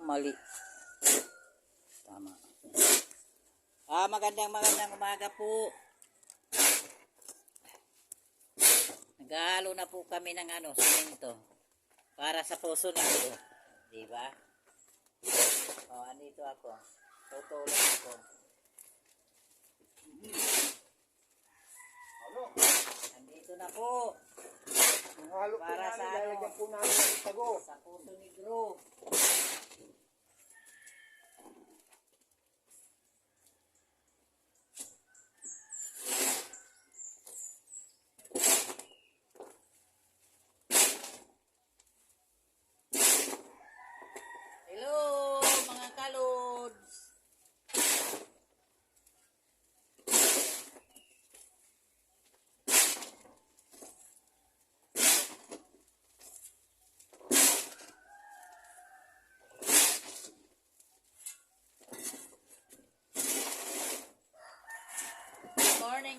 mali. Tama. Magandang umaga po. Naghahalo na po kami ng semento para sa puso nito. Di ba? Andito ako. Tutulong ako. Andito na po. Para sa lalagyan po namin ng tago. Sa Puso Negro. Hello mga kalods.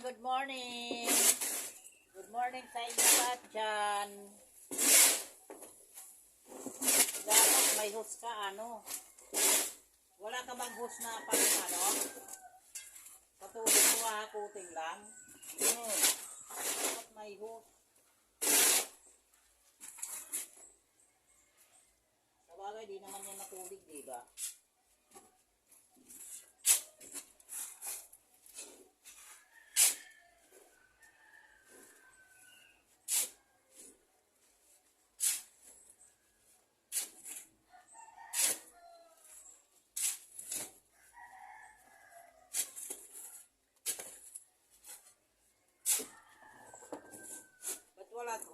Good morning. Good morning sa inyo lahat dyan. Dapat may host ka, Wala ka bang host na pang, patulog mo hakuting lang? Dapat may host. Sa bagay, di naman yan matulog, diba?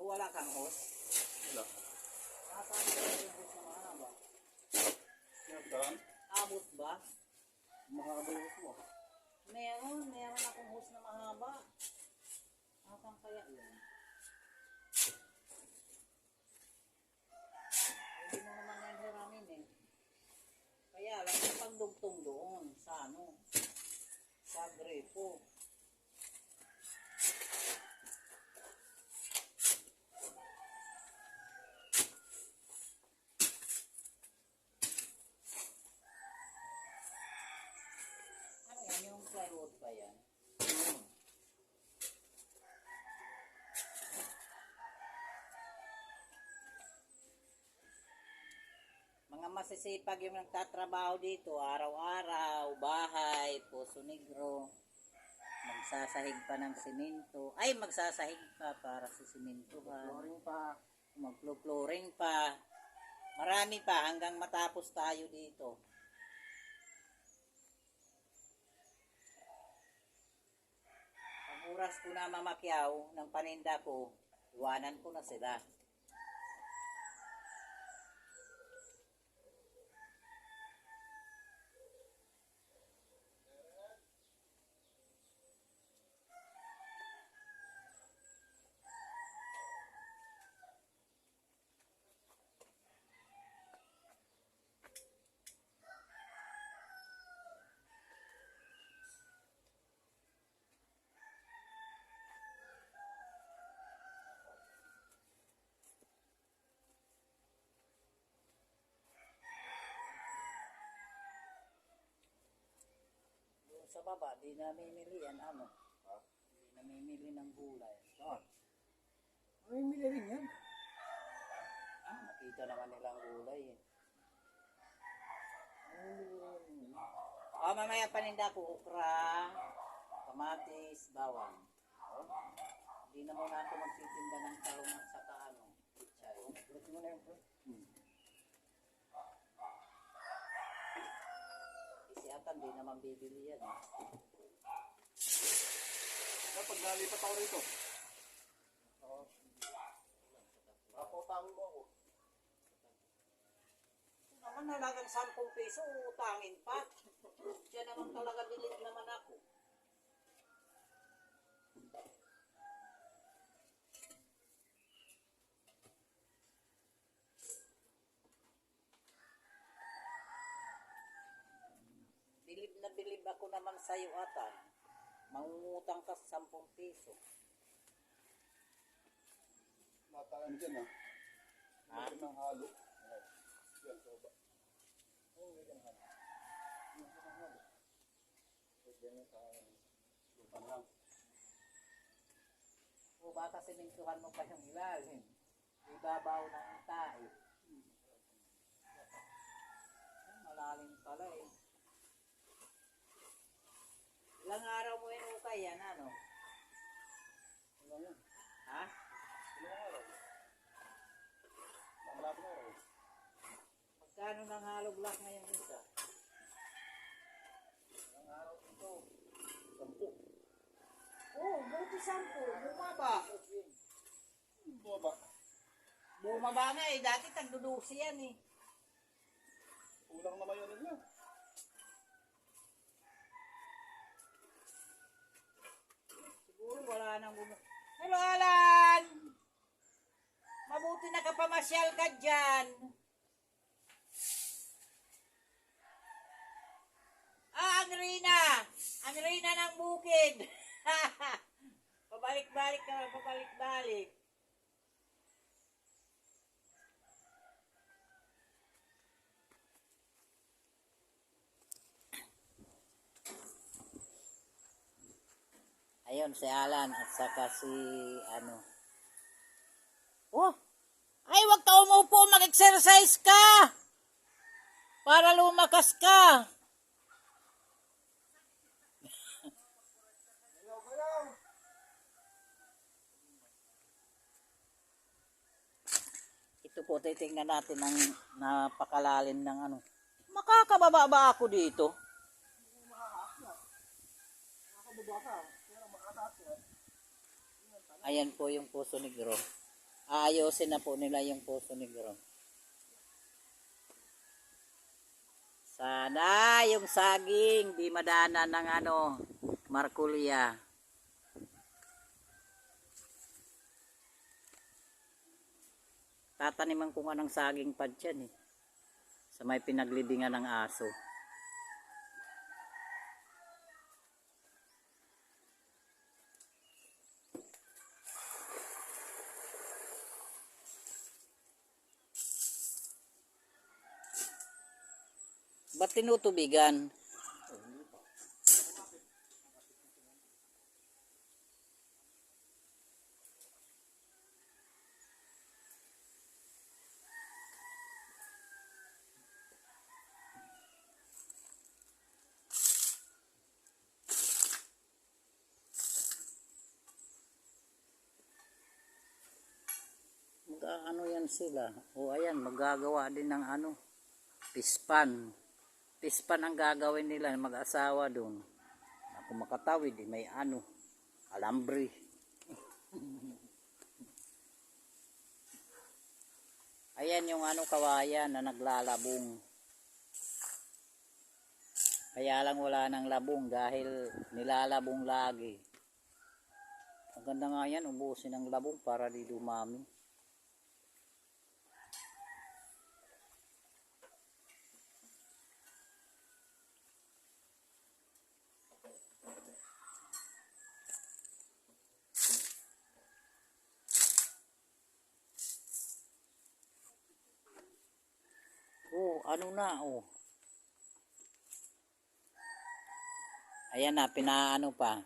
Wala kang host? Wala. Nasaan ka yung host na mahaba? Nasaan? Abot ba? Mahaba yung host mo. Meron akong host na mahaba. Nasaan kaya yun? Hindi mo naman yan hiramin Kaya lang yung pagdugtong doon sa sa grepo. Yung plywood pa yan. Mga masisipag yung nagtatrabaho dito, araw-araw, bahay, Puso Negro, magsasahig pa ng simento. Ay, magsasahig pa para sa simentohan. Mag-flooring pa. Marami pa hanggang matapos tayo dito. Oras ko na mamakyaw ng paninda ko, iwanan ko na sila. Sa baba, di namimili yan, Di namimili ng gulay. Mamimili rin yan. Nakita naman nilang gulay Mamimili rin yan. Mamaya paninda ko, okra, kamatis, bawang. Hindi na muna ako magtitinda ng talong at saka pichay. Gusto mo na yung Isiatan, di naman bibili yan. Pag nalipat ako rito. Papautangin mo ako. Naman halagang 10 piso, utangin pa. Siya naman talaga bilid naman ako. Bilib ako naman sa'yo mangungutang ka sa 10 piso. Mataan dyan Ha? Ng halo. Yan, soba. O baka simintuhan mo pa yung ilalim. Ibabaw ng tae. Malalim pala eh. Ilang araw mo inukay yan, ano? Wala yan. Ha? Ilang araw? Malapit na araw. Magkano ng hollow block ngayon isa? Ilang araw ito? 10. Oh, buti 10. Bumaba. Bumaba. Bumaba nga eh. Dati tagdudusi yan eh. Kulang naman yun nila. Siguro wala nang Hello, Alan! Mabuti nakapamasyal ka dyan. Ang Rina! Ang Rina ng bukid! Pabalik-balik ka, pabalik-balik. Ayun, si Alan at saka si ano. Oh! Ay, wag ka umupo, mag-exercise ka! Para lumakas ka! Ito po, titingnan natin ang napakalalim ng ano. Makakababa ba ako dito? Ayan po yung Poso Negro. Aayusin na po nila yung Poso Negro. Sana yung saging di madana ng ano, Markulya. Tataniman ko nga ng saging pad yan eh. Sa may pinaglibingan ng aso. Ba't tinutubigan? Ano yan sila? O ayan, magagawa din ng ano, pispan. Pispan ang gagawin nila, mag-asawa doon. Kung makatawid, may ano, alambre. Ayan yung ano, kawayan na naglalabong. Kaya lang wala nang labong dahil nilalabong lagi. Ang ganda nga yan, ubusin ang labong para di dumami. Oh, ano na, oh. Ayan na, pinaano pa.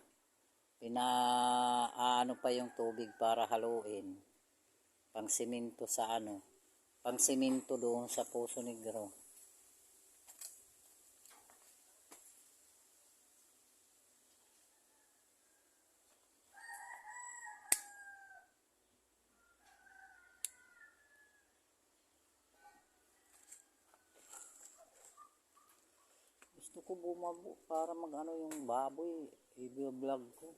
Pinaano pa yung tubig para haluin. Pang siminto sa ano. Pang siminto doon sa Poso Negro. Gusto ko bumabo para mag-ano yung baboy. I-vlog ko.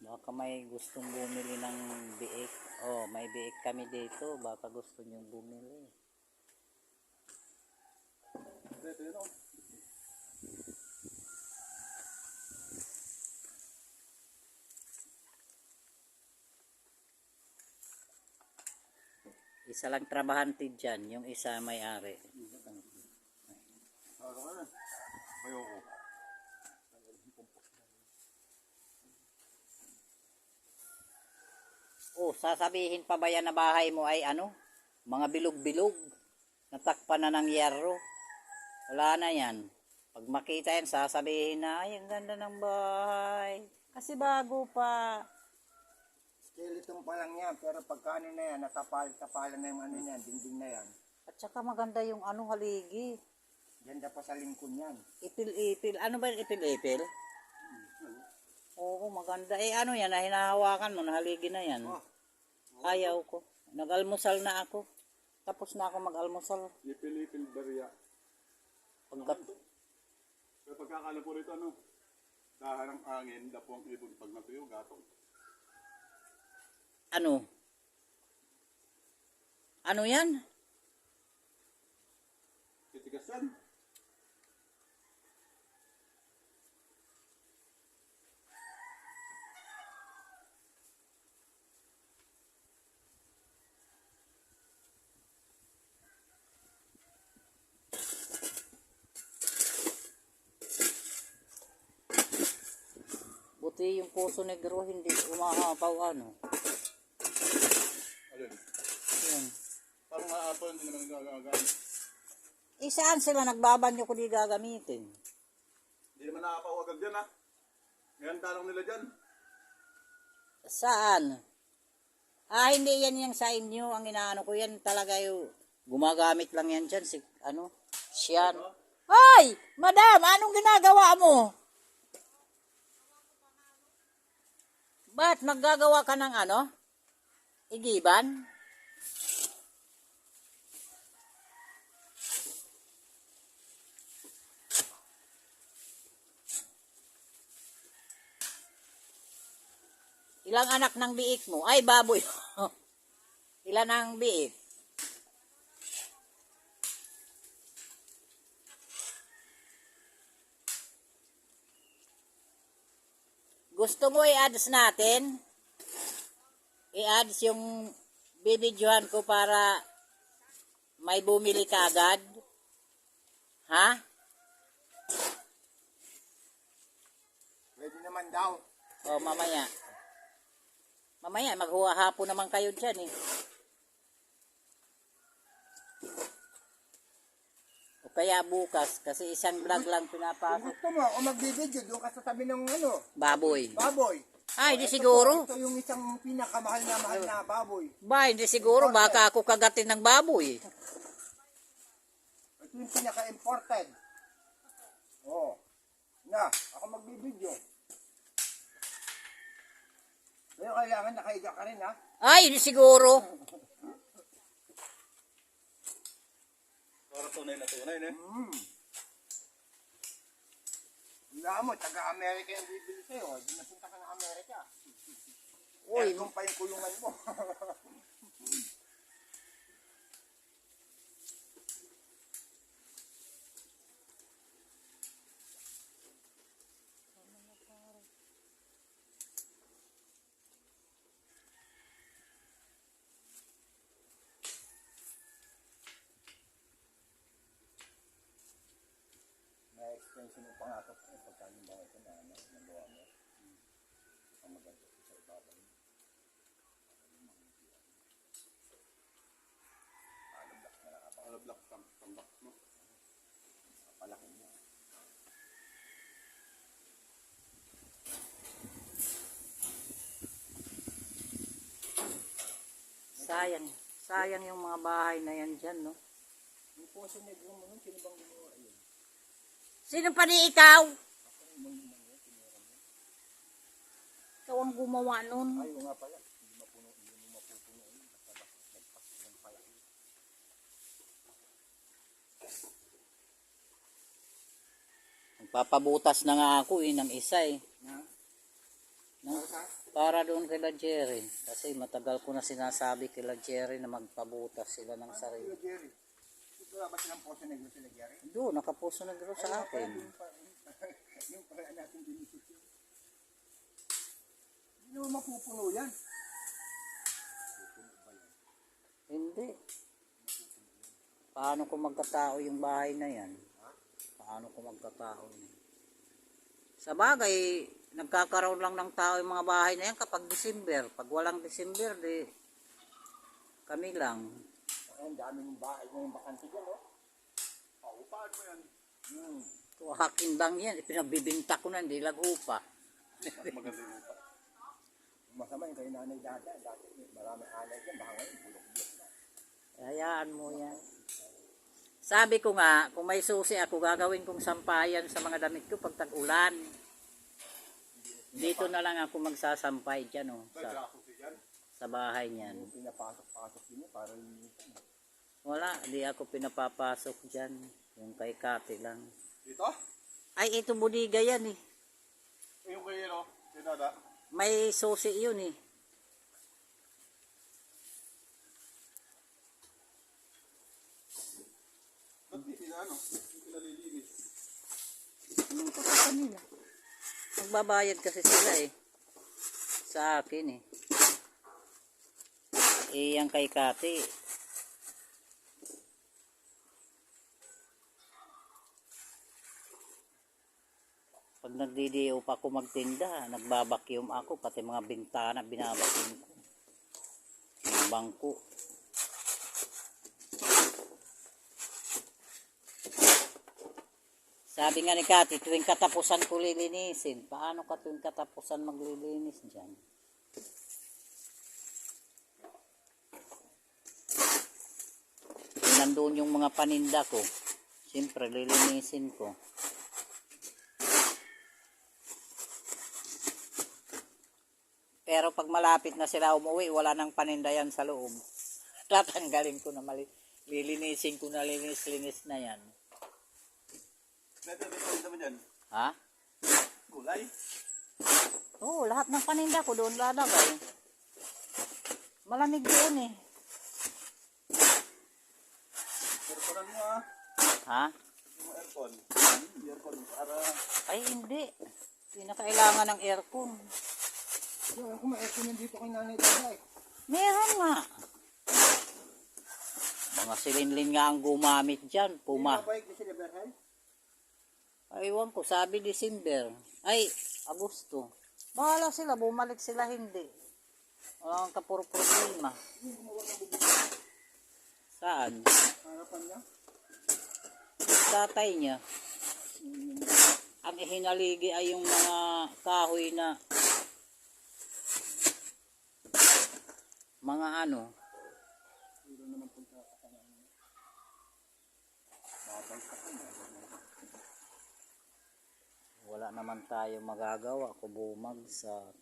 Baka may gustong bumili ng biik. Oh, may biik kami dito. Baka gusto nyo bumili. Ito yun o. Isa lang trabahante dyan. Yung isa may-ari. Ano ka na? Ayoko. Oh, sasabihin pa ba yan na bahay mo ay ano? mga bilog-bilog. Natakpan na ng yerro. Wala na yan. Pag makita yan, sasabihin na, ay, ang ganda ng bahay. Kasi bago pa. Skeleton pa lang yan, pero pagka ano na yan, tapalan na yung ano yan, dingding na yan. At saka maganda yung haligi. Ganda pa sa lingkod yan. Ipil-ipil. Ano ba yung ipil-ipil? Oo, maganda. Ano yan, hinahawakan mo, nahaligi na yan. Ayaw ko. Nag-almusal na ako. Tapos na ako mag-almusal. Ipil-ipil barya. Pero pagkakala po rito, ano? Dahan ng angin, dapo ang ibon. Pag natuyo, gatong. Ano? Ano yan? Titigas yan. Buti yung Puso Negro hindi umahapaw ano. Alin? Yan. Parang maapo, hindi naman nagagamit. Saan sila nagbabanyo ko di gagamitin? Hindi naman nakapao agad dyan, ha? Ngayon tanong nila dyan. Saan? Hindi yan yung sa inyo. Ang inaano ko yan talaga yung gumagamit lang yan dyan. Siyan. Ay! Madam, anong ginagawa mo? Ba't maggagawa ka ng igiban? Ilang anak ng biik mo? Ay, baboy. Ilan ang biik? Gusto mo i-ads natin? I-ads yung bibidyohan ko para may bumili ka agad? Ha? Pwede naman daw. O, mamaya. Mamaya, maghuhapon naman kayo dyan eh. O kaya bukas, kasi isang vlog lang Kung pinapasok. gusto mo, o magbibideo, doon ka sa tabi ng Baboy. baboy. Ay, hindi siguro. Ito yung isang pinakamahal na baboy. Ba, hindi siguro. Baka ako kagatin ng baboy. Ito yung pinaka-imported. Oo. Na, ako magbibideo. Pero kailangan nakahiga ka rin, ha? Ay, hindi siguro. Para tunay na tunay, eh. Wala mo, taga-Amerika yung bibili sa'yo. Di napunta ka ng Amerika. Uy, Kung pa yung kulungan mo. Na-extension mo pa nga ito pagkalimbawa ito na nagawa mo. Ang maganda sa ibabaw. Alablak, tambak, no? Palaki niya. sayang. Sayang yung mga bahay na yan dyan, no? Yung Puso Negro mo nun, sino bang gumawa yun? Sino pa ni ikaw? Ikaw ang gumawa nun. Ay, nga pala. Hindi mo mapupuno yun. Basta nagpas lang pala. Papabutas na nga ako ng isa eh. Na? Para doon kila Jerry. Kasi matagal ko na sinasabi kila Jerry na magpabutas sila ng sarili. Sila Jerry. Ito ba silang Puso Negro sila Jerry? Doon, nakapuso na garo sa akin. Yung pala natin dinisip yun. Hindi naman mapupuno yan. Hindi. Paano kung magkatao yung bahay na yan? Paano kung magkatao yan? Sa bagay, nagkakaroon lang ng tao yung mga bahay na yan kapag December. Pag walang December, di kami lang. Ang dami ng bahay ng bakante dyan, oh. Paupahan mo yan. Hakin bang yan, pinagbibinta ko na, hindi lang upa. Mas maganda yung upa. Masama yung kay nanay dati. Dati marami anay dyan. Baka ngayon, bulok-bulok na. Hayaan mo yan. Sabi ko nga, kung may susi ako, gagawin kong sampayan sa mga damit ko pag tag-ulan. Dito na lang ako magsasampay dyan, oh, May grasusi yan. sa bahay niyan. Yung pinapasok-pasok din niya para linisan. Wala, di ako pinapapasok dyan. Yung kay Kati lang. Dito? Ay, ito budiga yan eh. Yung kayo, no? Kay Dada. May susi yun eh. Ba't di sila, ano? Hindi sila lilinis. Anong pa kanila? Magbabayad kasi sila eh. Sa akin eh. Eh, yung kay Kati. Pag nagdidiyo pa ako magtinda, nagbabakyum ako, pati mga bintana binabakyum ko. Yung bangko. Sabi nga ni Kati, tuwing katapusan ko lilinisin. Paano ka tuwing katapusan maglilinis dyan? Nandun yung mga paninda ko. Siyempre, lilinisin ko. Pero pag malapit na sila umuwi, wala nang paninda yan sa loob. Tatanggalin ko na lilinisin ko na linis-linis na yan. Pwede rin naman yan. Ha? Gulay. Oo, lahat ng paninda ko doon lalagay. Malamig doon eh. Airconan mo, ah. Ha? Yung aircon. Aircon para... Ay, hindi. Hindi na kailangan ng aircon. Yung ako ma-aircon yan dito kay nanay dati. Meron nga. Mga silinlin nga ang gumamit dyan. Puma. Mabait na sila, Berhal? Aywan ko, sabi December. Ay, Agosto. Bahala sila, bumalik sila hindi. Walang kapuro problema. Saan? Harapan niya? Tatay niya. Ang ihinaligi ay yung mga kahoy na mga ano. Puro naman punta sa kanila. Babay sa kanya. Wala naman tayo magagawa kung bumagsak.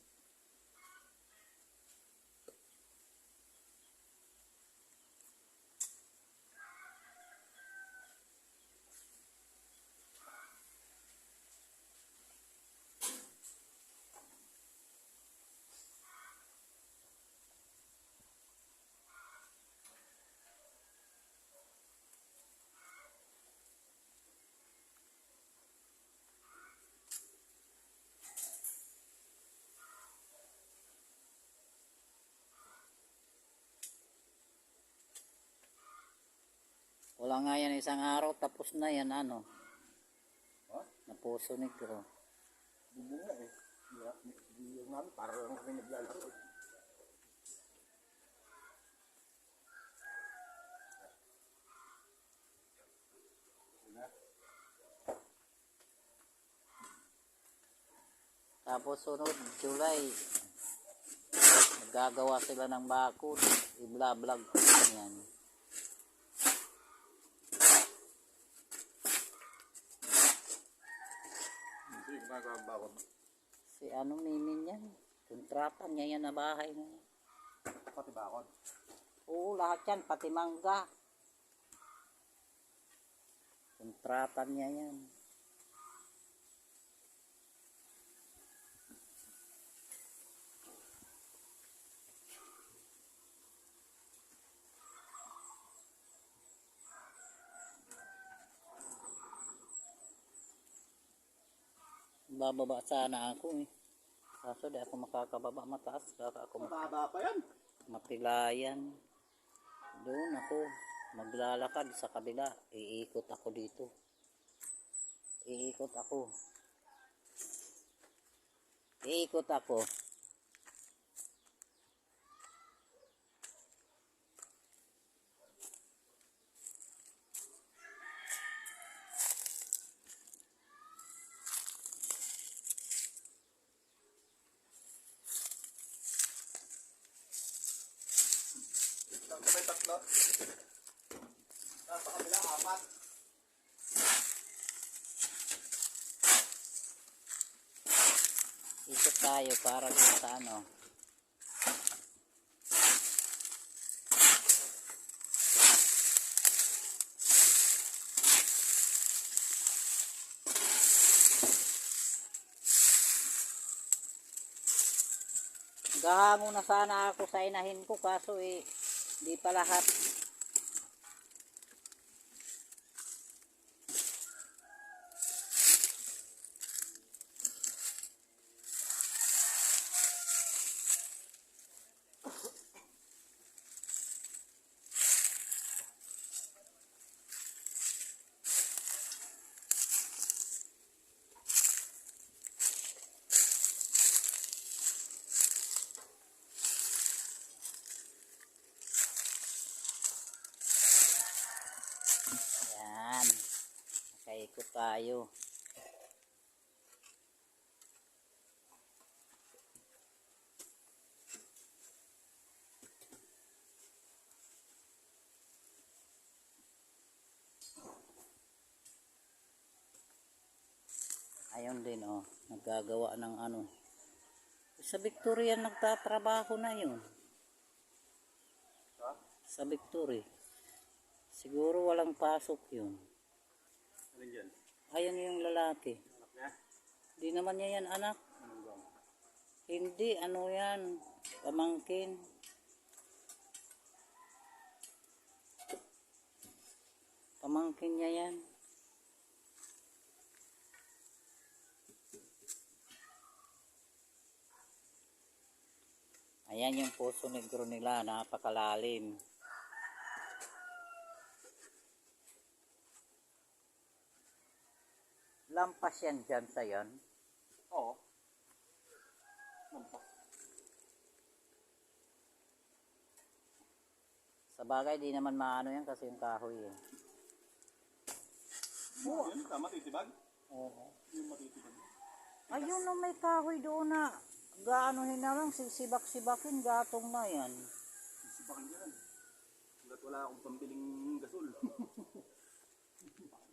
Wala nga yan isang araw, tapos na yan ano. Ha? Napuso negro. Bubong na eh. Yung namin, para lang kami naglalaro eh. Tapos sunod, July, magagawa sila ng bakod. I-vlog ko yan. Hindi, ginagawa ang bakod. Si ano Mimin yan? Kontrata niya yan na bahay na yan. Pati bakod. Oo, lahat yan, pati mangga. Kontrata niya yan. Bababa sana ako eh. Kaso di ako makakababa mataas. Baka ako Mababa pa yan. mapilayan. Doon ako maglalakad sa kabila. Iikot ako dito. Iikot ako. Iikot ako. Sabay tatlo. Tapos sa kabila, 4. Ikot tayo para dun sa ano. Gahango na sana ako sa inahin ko kaso di pa lahat. Yan. Nakaikot tayo. Ayun din naggagawa ng ano. Sa Victoria nagtatrabaho na yun. Sa Victoria. Siguro walang pasok yun. Alin dyan? Ayun yung lalaki. Anak niya? Di naman niya yan anak. Anong gang? Hindi, ano yan. Pamangkin. Pamangkin niya yan. Ayan yung Poso Negro nila, napakalalim. Lampas yan dyan sa yan. Oo. Lampas. Sa bagay, di naman maano yan kasi yung kahoy eh. Oo, yun. Matitibag. Oo. Yung matitibag. Ayun na may kahoy doon na gaanohin na lang, sisibak-sibakin, gatong na yan. Sipakin dyan. Hanggat wala akong pambiling gasol.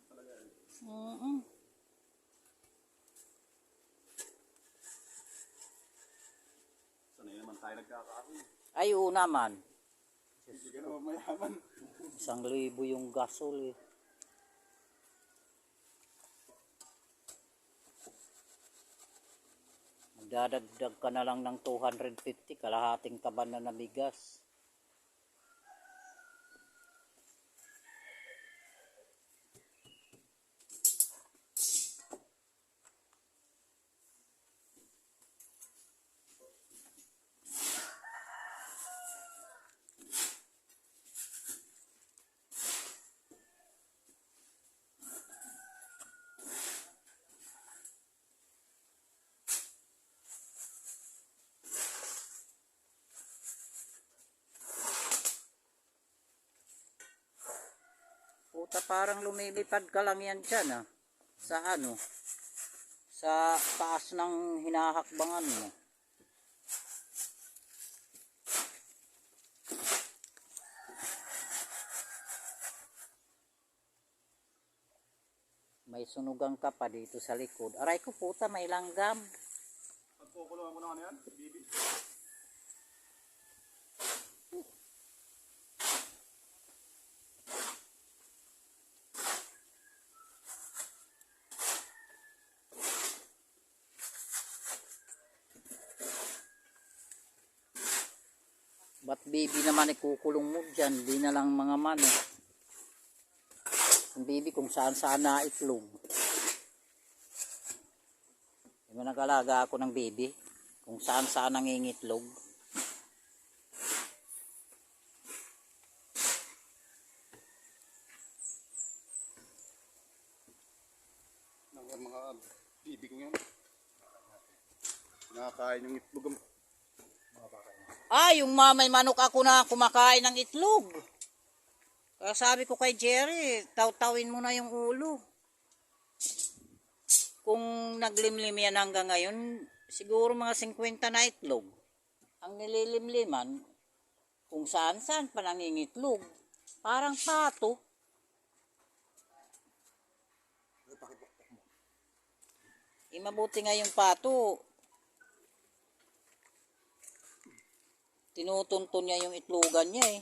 Talaga. Sanay naman tayo nagkakaroon. Ay, oo naman. Hindi ka naman mayaman. 1,000 yung gasol eh. Magdadagdag ka na lang ng 250, kalahating kaban na bigas. Puta, parang lumilipad ka lang yan dyan sa ano, sa taas ng hinahakbangan mo. May sunugan ka pa dito sa likod. Aray ko puta, may langgam. Pagkukulungan mo na ano yan, bibi. Ba't baby naman ikukulong mo dyan? Di na lang mga mano. Yung baby kung saan saan na itlog. Di ba nag-alaga ako ng baby? Kung saan saan nangingitlog. Ng mga bibi ko yan. Nakakain yung itlog ang Yung mamay manok ako na kumakain ng itlog. Kaya sabi ko kay Jerry, tawtawin mo na yung ulo. Kung naglimlim yan hanggang ngayon, siguro mga 50 na itlog. Ang nililimliman, Kung saan-saan pa nangingitlog. Parang pato. Mabuti nga yung pato. Tinutuntun niya yung itlogan niya eh.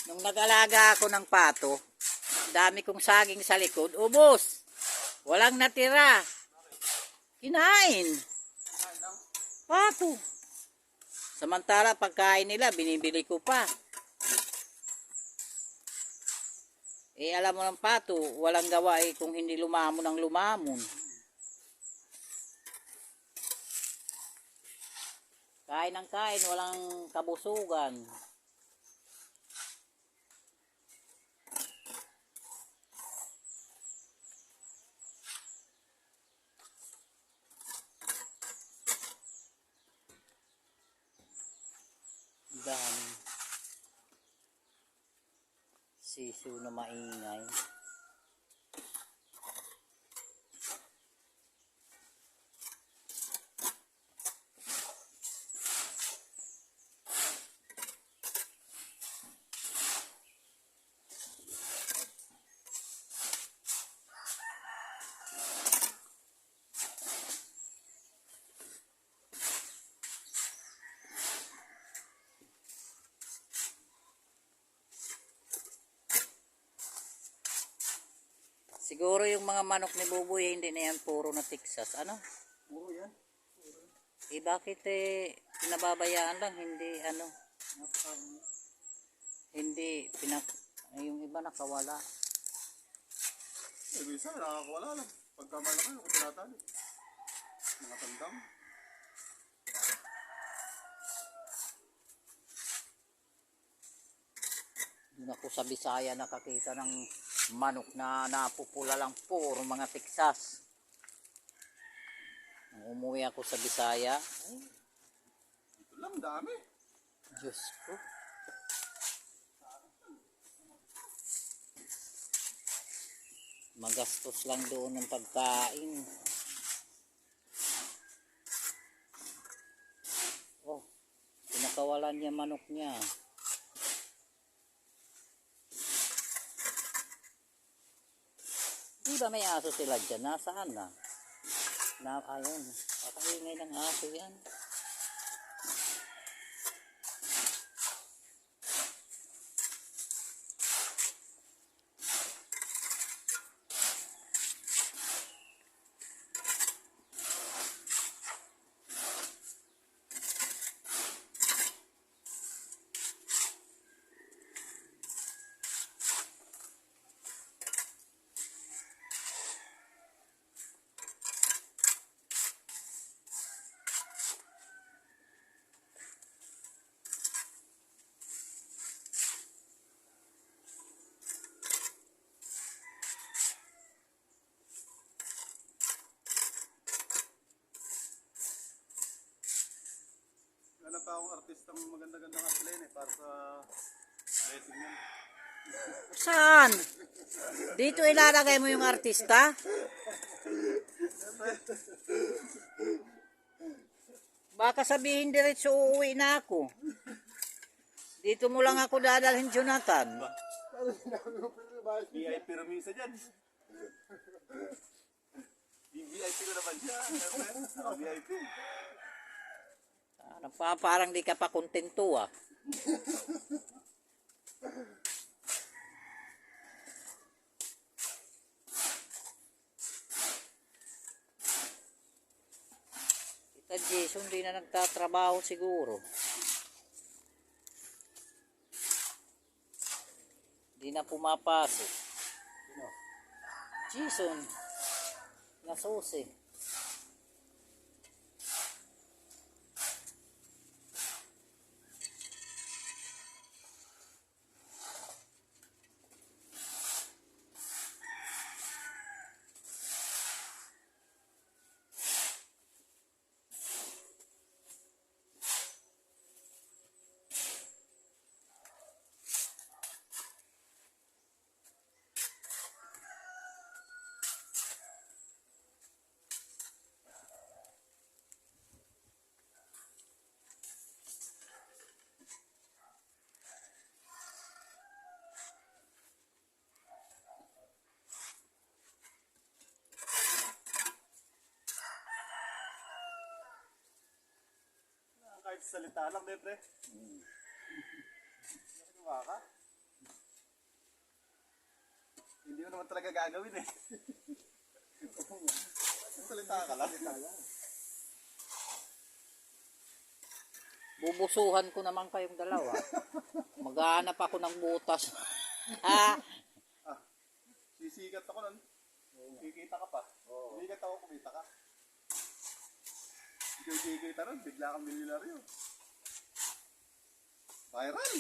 Nung nag-alaga ako ng pato, dami kong saging sa likod, ubos. Walang natira. Kinain. Pato. Samantala, pagkain nila, binibili ko pa. Eh, alam mo ng pato, walang gawa eh kung hindi lumamon ng lumamon. Kain ng kain, walang kabusugan. Dami. Sisu na maingay. Siguro yung mga manok ni Buboy, hindi na yan puro na Texas. Ano? Puro yan. Eh bakit pinababayaan lang, hindi ano, hindi yung iba nakawala. Eh, minsan nakakawala lang. Pagka malaki, ako tinatali. Mga tandang. Doon ako sa Bisaya nakakita ng manok na napupula lang, puro mga Texas. Nung umuwi ako sa Bisaya, ay, Ito lang, dami. Diyos ko. Magastos lang doon ng pagkain. Oh, pinakawalan niya manok niya. Di ba may aso sila dyan? Nasaan na? Ayun. Pakahingay ng aso yan. Hanap pa akong artistang maganda-ganda nga sila yun eh, para sa blessing yan. Saan? Dito ilalagay mo yung artista? Baka sabihin diretso uuwi na ako. Dito mo lang ako dadalhin, Jonathan. VIP rumisa dyan. VIP ko naman siya. VIP. Parang di ka pa kontento ah. Kita Jason di na nagtatrabaho siguro. Di na pumapasok. Jason nasusi. Kahit salita lang, pre. Nakinuha ka. Hindi mo naman talaga gagawin eh. Salita ka lang. Bubusuhan ko naman kayong dalawa. Maghahanap ako ng butas. Ha? Sisikat ako nun. Kikita ka pa. Sisikat ako, kumita ka. Ikaw kikita nun, bigla kang milyonaryo. Viral!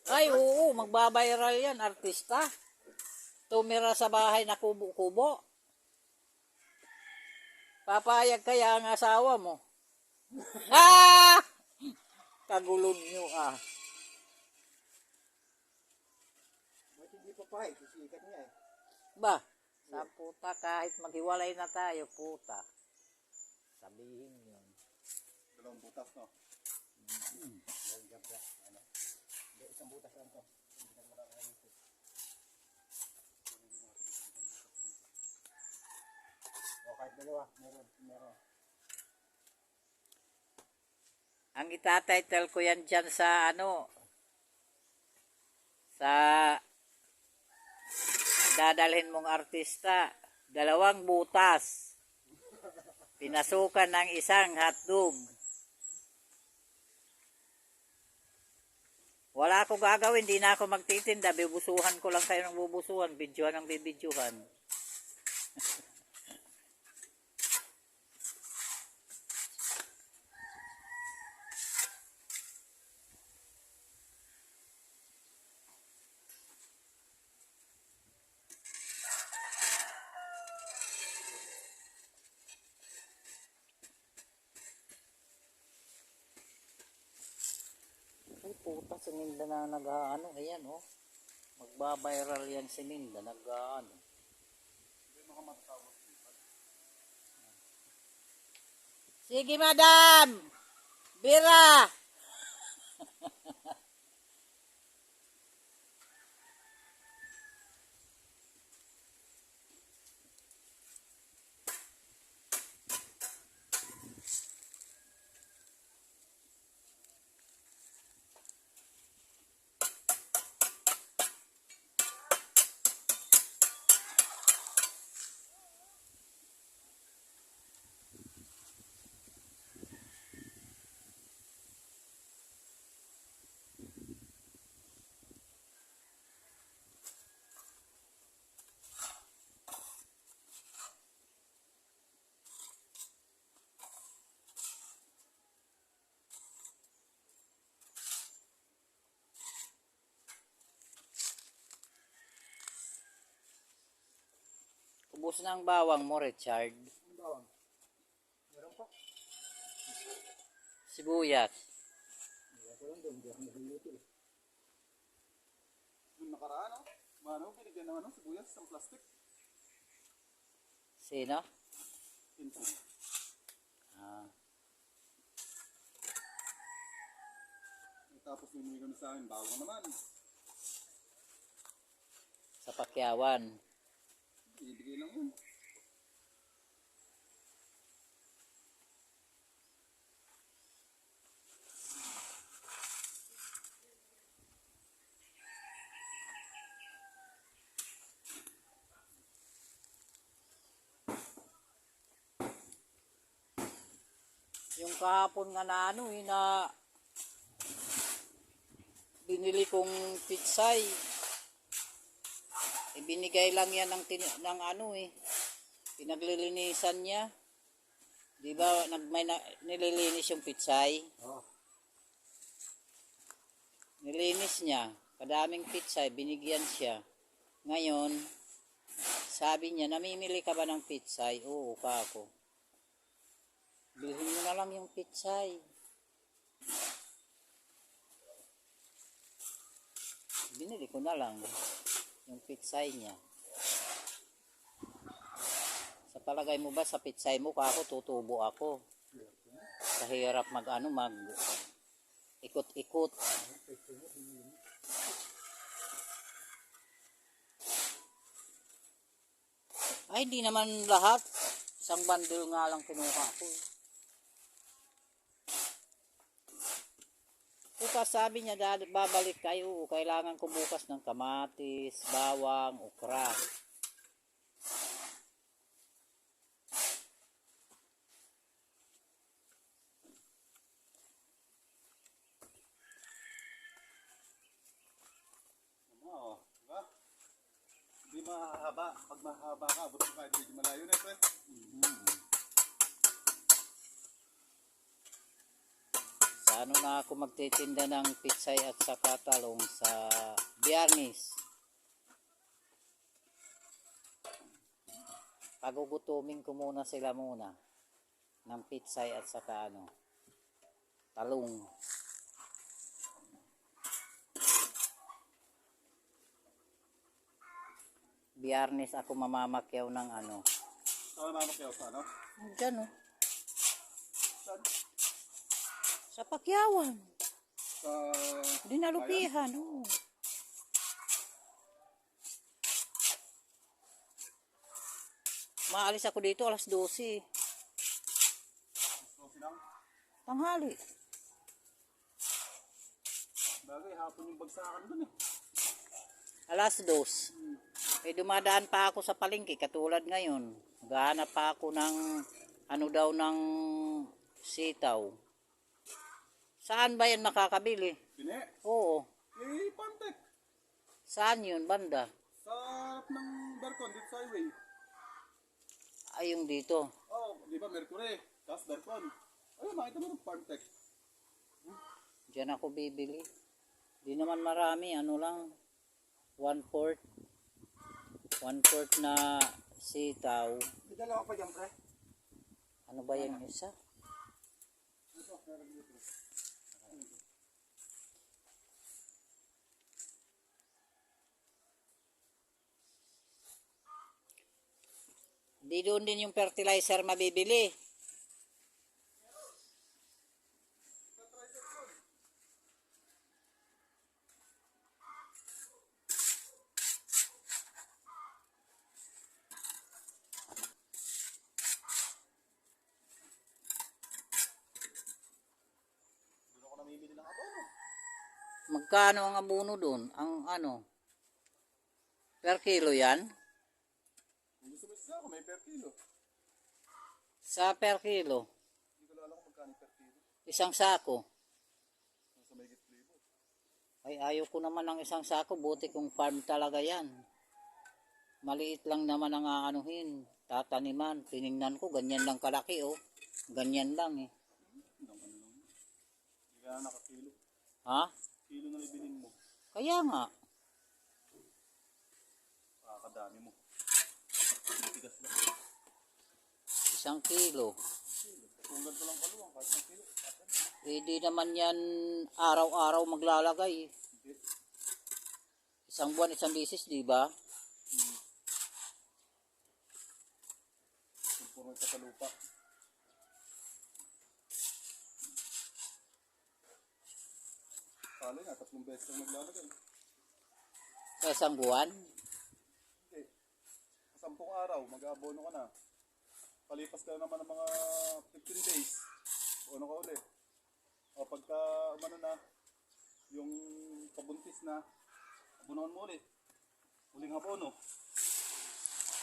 Ay, oo, magbabiral yan, artista. Tumira sa bahay na kubo-kubo. Papayag kaya ang asawa mo. Ah! Kagulon nyo ah. Ba't hindi pa pa sisikat niya eh. Ba, sa puta kahit maghiwalay na tayo, puta. Sabihin yun. Dalawang butas, no? Hindi, isang butas lang to. Hindi na makakalit. O kahit dalawa, meron. Ang itatitle ko yan dyan sa sa dadalhin mong artista, 2 butas. Pinasukan ng isang hotdog. Wala ako gagawin, di na ako magtitinda. Bibusuhan ko lang kayo ng bubusuhan. Videohan ng bibidyohan. Ay puta, si Minda na ayan oh. Magbabiral yan si Minda, Baka matatawag. Sige, madam! Bira! Ubus na ang bawang mo, Richard. Ang bawang. Meron pa. Sibuyas. Hindi ko lang doon. Hindi ako nagluluto eh. Yung nakaraan, oh. Mano, binigyan ng sibuyas sa plastic. Sino? Pinsan. Ah. Tapos binigyan na sa akin, bawang naman. Sa Pakyawan. Ibigay lang yun. Yung kahapon nga na ano na binili kong pitsay. Ibinigay lang yan ng ano pinaglilinisan niya. Di ba nililinis yung pitsay? Oo. Nilinis niya. Kadaming pitsay, binigyan siya. Ngayon, sabi niya, namimili ka ba ng pitsay? Oo, ka ako. Bilhin mo na lang yung pitsay. Binili ko na lang yung pitsay niya. Sa palagay mo ba sa pitsay mo kako tutubo ako? Sa hirap mag ikot-ikot. Ay, di naman lahat. Isang bundle nga lang kinuha ko. Bukas sabi niya, babalik kayo. Kailangan ko bukas ng kamatis, bawang, okra. Oo, diba? Hindi mahaba. Pag mahaba ka, abot ka kahit medyo malayo na, pre. Sa ano na ako magtitinda ng pitsay at saka talong sa Biyernes. Pagugutumin ko muna sila muna ng pitsay at saka talong. Biyernes ako mamamakyaw ng Saan mamakyaw sa ano? Diyan Saan? sa Pakyawan. Sa... Dinalupihan, Maalis ako dito alas 12. So, sinang? Tanghali. Bagay, hapon yung bagsakan dun eh. Alas 2. Eh dumadaan pa ako sa palengke katulad ngayon. Gahanap pa ako ng ng sitaw. Saan ba yan makakabili? Pine? Oo. Eh, Pantek. Saan yun, banda? Sa harap ng Darcon, dito sa highway. Ay, yung dito. Oh, di ba Mercury? Tapos Darcon. Ayun, makita mo ng Pantek. Diyan ako bibili. Di naman marami, lang. 1/4. 1/4 na sitaw. May dalawa pa dyan, pre. Ano ba yung isa? Di doon din yung fertilizer mabibili. Doon ako namimili ng abono. Magkano ang abono doon? Ang ano? Per kilo yan? Kung gusto mo isa ako, may per kilo. Sa per kilo? Hindi ko alam kung magkano per kilo. Isang sako? Nasa may libo. Ay, ayaw ko naman ng isang sako. Buti kung farm talaga yan. Maliit lang naman ang aanuhin. Tataniman. Tiningnan ko, ganyan lang kalaki, oh. Ganyan lang, eh. Hindi ka na nakakilo. Ha? Kilo na ibilin mo. Kaya nga. Kakadami mo. Tigas lang. Isang kilo. Kung ganito lang kaluwang, kahit ng kilo. Eh, di naman yan araw-araw maglalagay. Hindi. Isang buwan, isang bisis, di ba? Kung puro ito sa lupa. Kala nga, 3 beses lang maglalagay. Sa isang buwan. Hindi. Sa 10 araw, mag-aabono ka na. Palipas ka naman ng mga 15 days. Ano ka uli? O pagka umano na, yung pabuntis na, abunuhan mo ulit. Uling abono.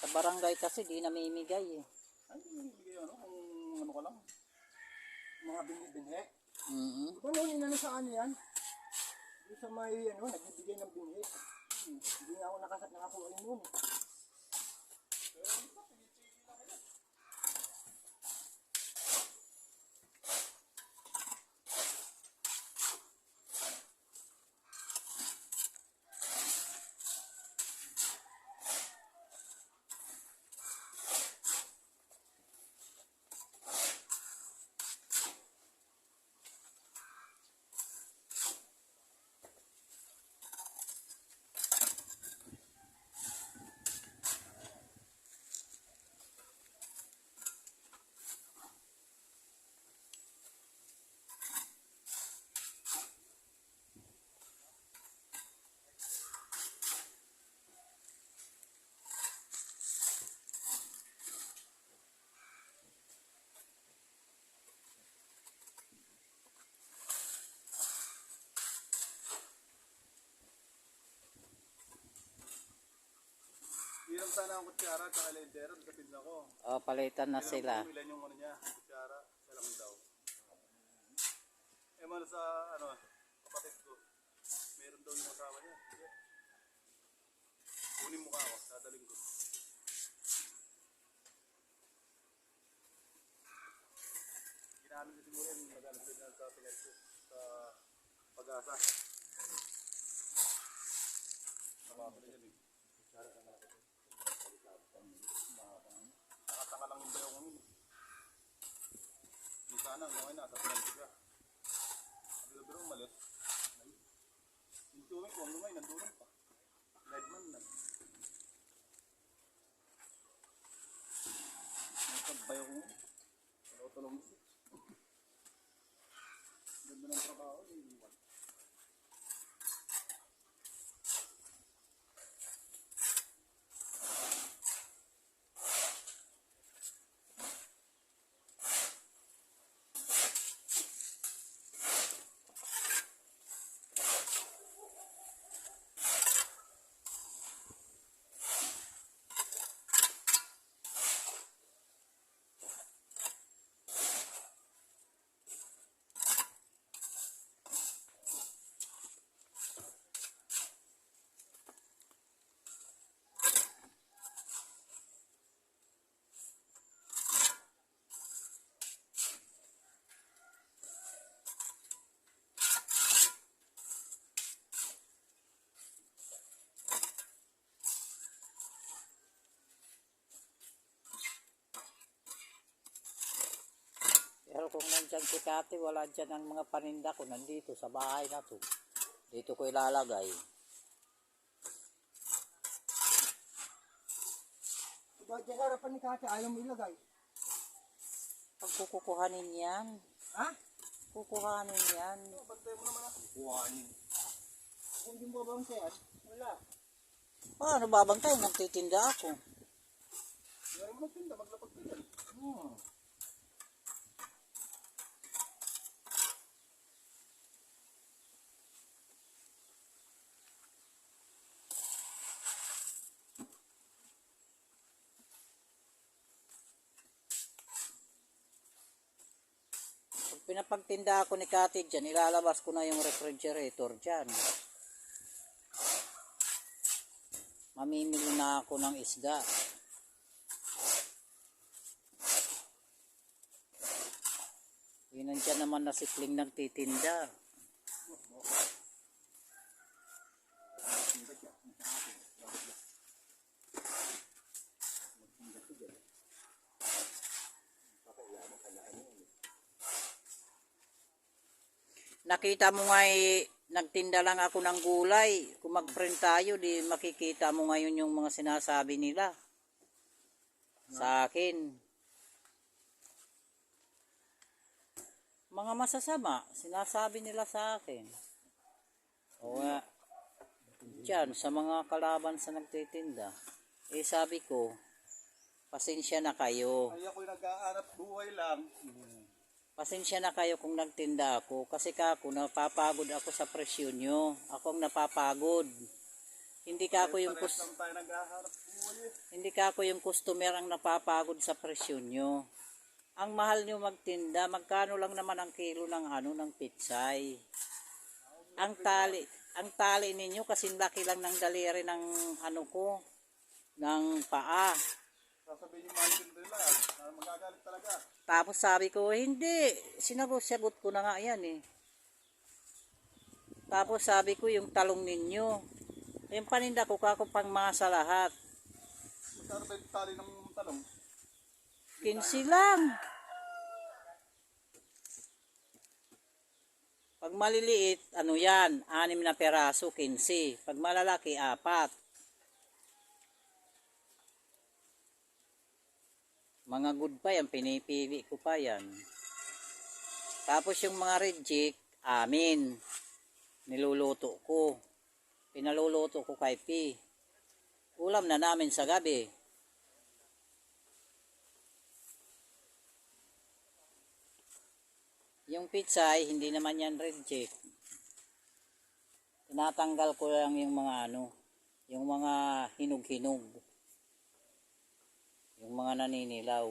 Sa barangay kasi di namimigay, eh. Ay, hindi bigay ano, kung ano ka lang. Mga binhi-binhi. Mm-hmm. Ito noon, inano sa ano yan? Yung sa may, ano, nagbibigay ng binhi. Hindi nga ako nakakuha yun noon. Hiram sana ang kutsara at saka lentera, kapit na ko. O, palitan na sila. Ilan yung ano niya, kutsara, isa lang daw. Eh man sa ano, kapatid ko, meron daw yung asawa niya. Kunin mo ka ako, dadaling ko. Ginamit ko siguro yung magalang signal sa tingad ko sa pag-asa. Nababalik yan eh. Nakatanga lang yung bayaw kami. Di sana, gawin na, tatanggal ko siya. Biro-biro umalis. Yung tuwing ko, ang lumay, nandunan pa. Leadman na. May pagbayaw ko ngayon. Talong mo. Ganda ng trabaho, hindi mo. Pero kung nandyan si Kati, wala dyan ang mga paninda ko. Nandito sa bahay na to. Dito ko ilalagay. Bakit sa harapan ni Kati ayaw mo ilagay? Pag kukuhanin yan. Ha? Kukuhanin yan. Bantay mo naman ah. Kuhanin. Kung hindi mo bang sayan, wala. Paano babantay? Nagtitinda ako. Ngayon mo magtinda, maglapag ka yan. Pag pinapagtinda ako ni Kati dyan, ilalabas ko na yung refrigerator dyan. Mamimili na ako ng isda. Yun nandiyan naman na sikling nagtitinda. Nakita mo nga nagtinda lang ako ng gulay. Kung mag-print tayo, di makikita mo ngayon yung mga sinasabi nila sa akin. Mga masasama, sinasabi nila sa akin. O nga, dyan, sa mga kalaban sa nagtitinda. Eh sabi ko, pasensya na kayo. Ay ako'y nag-aanap buhay lang. Pasensya na kayo kung nagtinda ako kasi kako napapagod ako sa presyo nyo. Ako ang napapagod. Hindi ka ako yung Parehas lang tayo nag-aanap buhay eh. hindi ka ako yung customer ang napapagod sa presyo nyo. Ang mahal nyo magtinda, magkano lang naman ang kilo ng ng pitsay. Ang tali ninyo kasi laki lang ng daliri ng ko, ng paa. Sasabihin yung mahal din nila. Magagalit talaga. Tapos sabi ko, hindi. Sinagot ko na nga yan eh. Tapos sabi ko, yung talong ninyo. Yung paninda ko, kako pang masa lahat. Magkano ba yung tali ng talong? 15 lang. Pag maliliit, yan, 6 na peraso, 15. Pag malalaki, 4. Mga good pa yan, pinipili ko pa yan. Tapos yung mga reject, amin. Niluluto ko. Pinaluluto ko kay P. Ulam na namin sa gabi. Yung pizza ay hindi naman yan reject. Tinatanggal ko lang yung mga yung mga hinog-hinog. Yung mga naninilaw.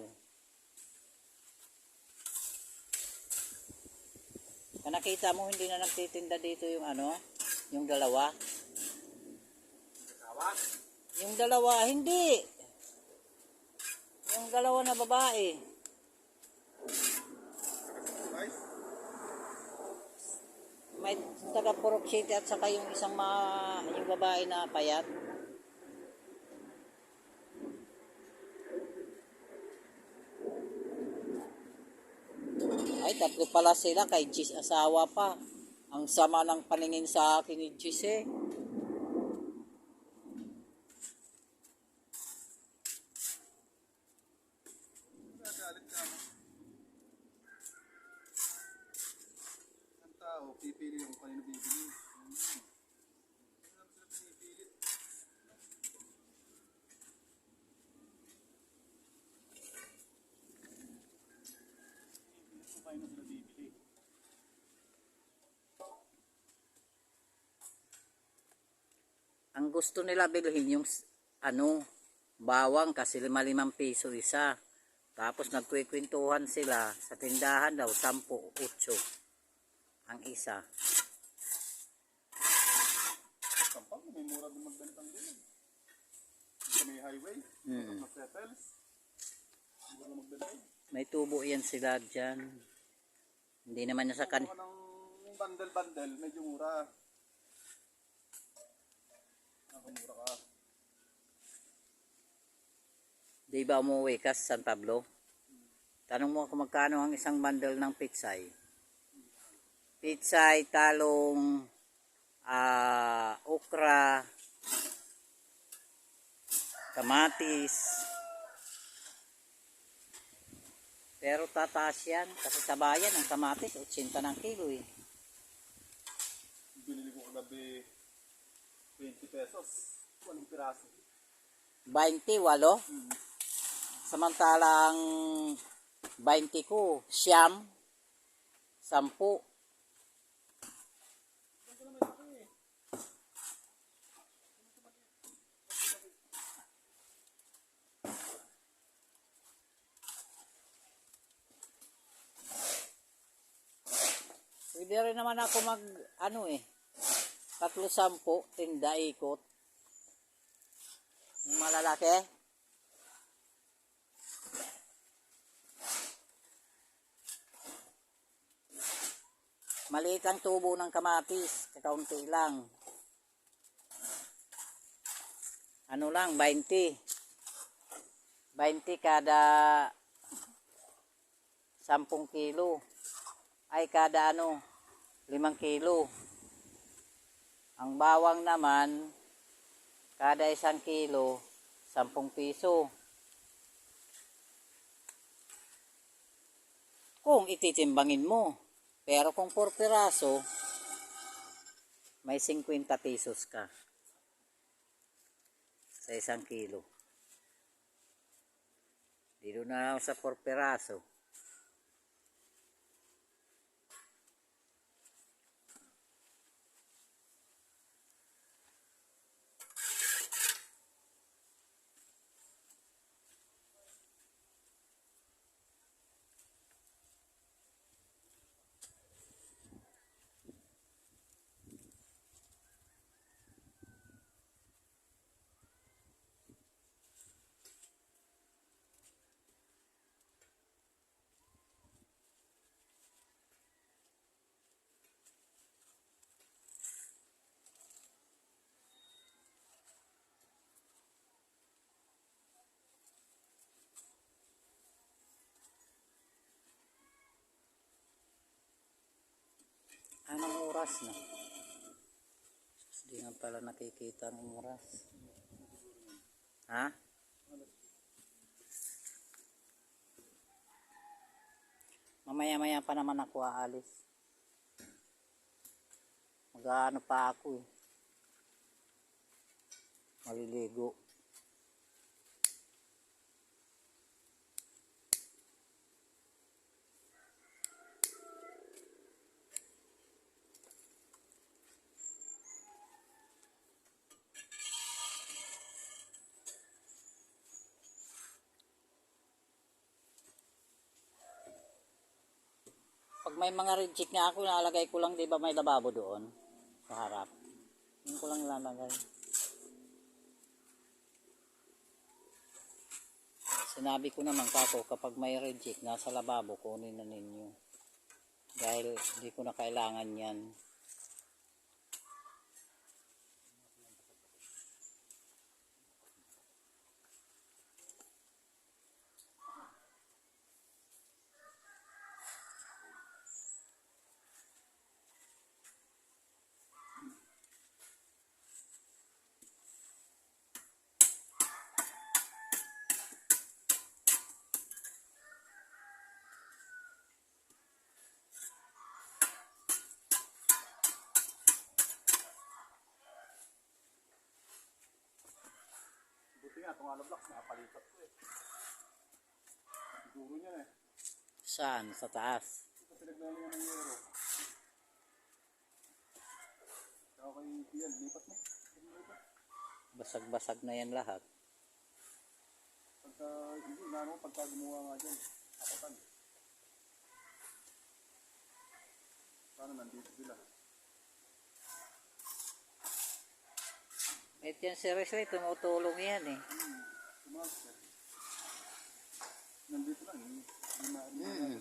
Nakita mo hindi na nagtitinda dito yung yung dalawa. Yung dalawa, hindi. Yung dalawa na babae. May taga Purok City at saka yung isang yung babae na payat. Ay, 3 pala sila kay Gis asawa pa. Ang sama ng paningin sa akin ni Gis eh. Magagalit ka mo. Ang tao, pipili yung kanino bibili. Ano sila pinipilit? Kung kanino sila bibili. Ang gusto nila bilhin yung bawang kasi 5 piso isa. Tapos nagkwikwentuhan sila sa tindahan daw 10, 8 ang isa. Sampang, may mura din magbentang din. Sa may highway, mga settles. Mura magbentang. May tubo yan sila dyan. Hindi naman niya sa Kung ng bundle-bundle, medyo mura. Nakamura ka. Di ba umuwi ka sa San Pablo? Tanong mo kung magkano ang isang bundle ng pitsay. Pitsay, talong, okra, kamatis, Pero tataas yan. Kasi sa bayan, ang kamatis, 80 ng kilo eh. Binili ko kagabi 20 pesos. 1 piraso. 20, walo. Samantalang 20 ko, siyam, 10. Pwede rin naman ako mag, 3-10, tinda ikot. Yung malalaki. Maliit ang tubo ng kamatis, kakaunti lang. Ano lang, 20. 20 kada 10 kilo. Ay kada 5 kilo. Ang bawang naman, kada 1 kilo, 10 piso. Kung ititimbangin mo. Pero kung 4 piraso, may 50 pesos ka sa 1 kilo. Dito na lang sa 4 piraso. Anong oras na? Hindi nga pala nakikita ng oras. Ha? Mamaya-maya pa naman ako aalis. Mag-ano pa ako eh. Maliligo. Pag may mga reject nga ako, nalagay ko lang, di ba may lababo doon sa harap. Yun ko lang ilalagay. Sinabi ko naman kako, kapag may reject nasa lababo, kunin na ninyo. Dahil hindi ko na kailangan yan. Buti nga, itong blocks, nakapalipat ko eh. Siguro niya eh. Saan? Sa taas? Ito pinaglalingan ng yero. Saka kay Ian, lipat mo. Basag-basag na yan lahat. Pagka, hindi, inaano mo, pagka gumawa nga dyan, akatan. Sana nandito sila. Ito yan seriously, tumutulong yan eh. Tumakas eh. Nandito lang eh.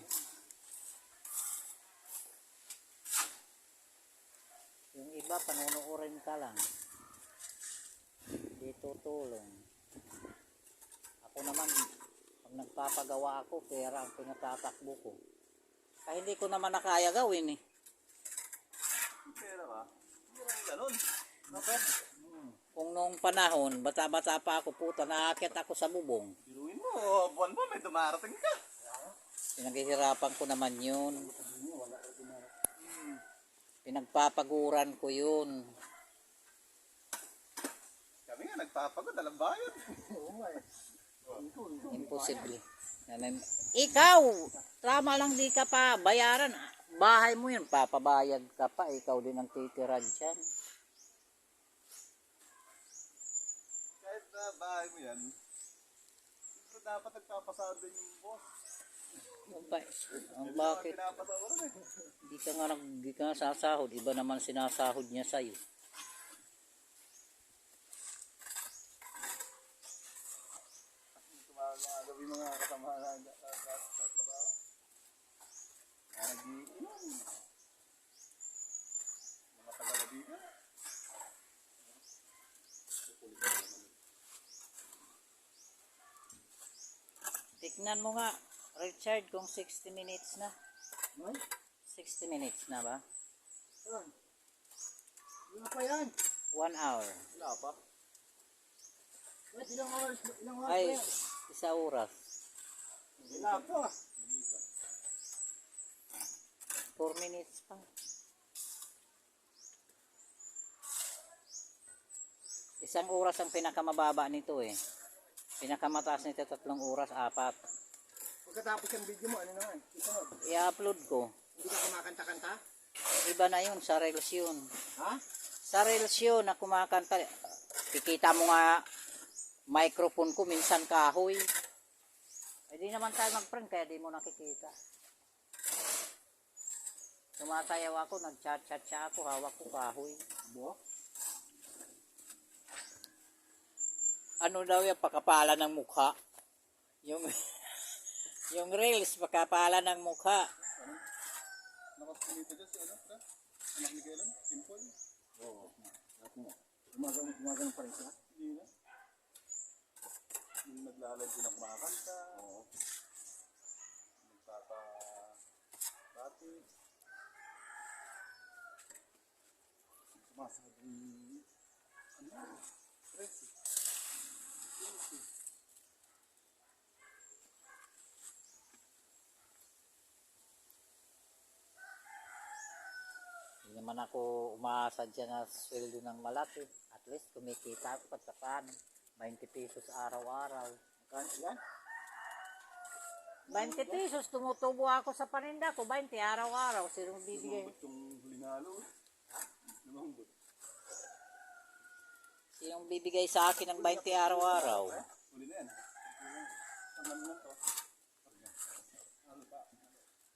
Yung iba, panunuorin ka lang. Hindi tutulong. Ako naman, pag nagpapagawa ako, pera ang pinatatakbo ko. Kaya hindi ko naman nakaya gawin eh. Pera ka? Hindi lang ganun. Bakit? Kung noong panahon, bata-bata pa ako, puta, naakyat ako sa bubong. Biruin mo, buwan mo, may dumarating ka. Pinaghihirapan ko naman yun. Wala ko dinarap. Pinagpapaguran ko yun. Kami nga nagpapagod, alam ba yun? Oo nga eh. Imposible. Ikaw! Tama lang di ka pa bayaran. Bahay mo yun, papabayad ka pa. Ikaw din ang titira dyan. Kahit na bahay mo yan, ito dapat nagpapasado yung boss. Ang bakit? Pinapasado rin eh. Di ka nga sasahod. Iba naman sinasahod niya sa'yo. Gabi mga kasama na sa trabaho. Nag-iinom. Mga taga-gabi ka. Tignan mo nga, Richard, kung 60 minutes na. Ay, 60 minutes na ba? saan? Wala pa yan. 1 hour. Wala pa. Wait, ilang oras pa Ay, yan? 1 oras. Wala pa. 4 minutes pa. Isang oras ang pinakamababa nito eh. Pinakamataas nito 3 oras, 4. Pagkatapos yung video mo, ano naman? Isunod. I-upload ko. Hindi ka kumakanta-kanta? Iba na yun, sa Reels yun. Ha? Sa Reels yun na kumakanta. Kikita mo nga microphone ko, minsan kahoy. Eh di naman tayo mag-prank, kaya di mo nakikita. Sumasayaw ako, nag-chat-chat siya ako, hawak ko kahoy. Bo? Ano daw yung pakapala ng mukha? Yung yung Reels, pakapala ng mukha. Nakasunito dyan si ano, pre? Anak ni Kailan? Simple? Oo. Lahat mo. Gumagano pa rin siya? Hindi na. Yung naglalad din ang kumakanta. Oo. Nagpapabati. Sumasabi. Ano? Stress. Hindi naman ako umaasa dyan na sweldo ng malaki. At least kumikita ako pagkapan. 20 pesos araw-araw. Yan? 20 pesos, tumutubo ako sa paninda ko. 20 araw-araw. Sinong bibigay? Lumambot yung huling halo. Lumambot. Sinong bibigay sa akin ng 20 araw-araw? Huli na yan. Ang lang to.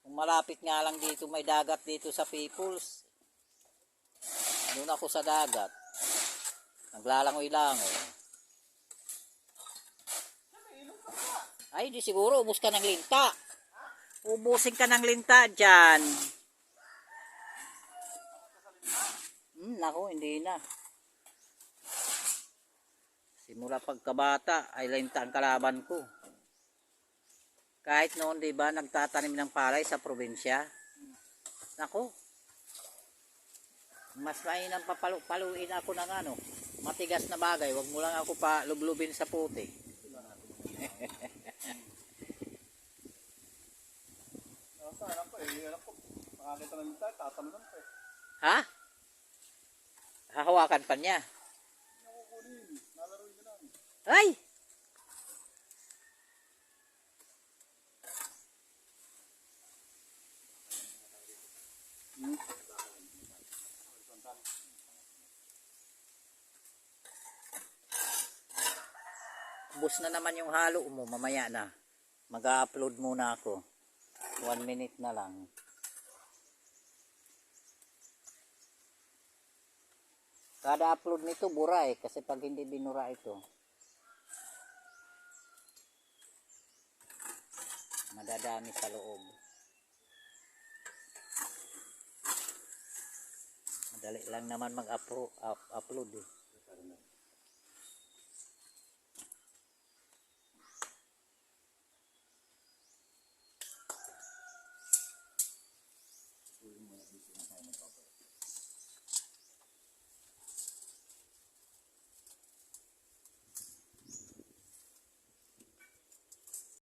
Kung malapit nga lang dito, may dagat dito sa Peoples. Doon ako sa dagat. Naglalangoy-langoy. Ay, di siguro, ubus ka ng linta. Ubusin ka ng linta dyan. Naku, hindi na. Simula pagkabata, ay linta ang kalaban ko. Kahit noon, di ba, nagtatanim ng palay sa probinsya. Naku, mas mainam papaluin ako ng ano, matigas na bagay. Huwag mo lang ako pa lublubin sa puti. Sana po eh. Alam ko. Makakita ng linta. Tatalunan po eh. Ha? Hahawakan pa niya. Hindi ako kunin. Nalaroin ka lang. Ay! Bus na naman yung halo mo, mamaya na. Mag-upload muna ako. 1 minute na lang. Kada upload nito bura eh, kasi pag hindi binura ito, madadami sa loob. Madali lang naman mag-upload eh.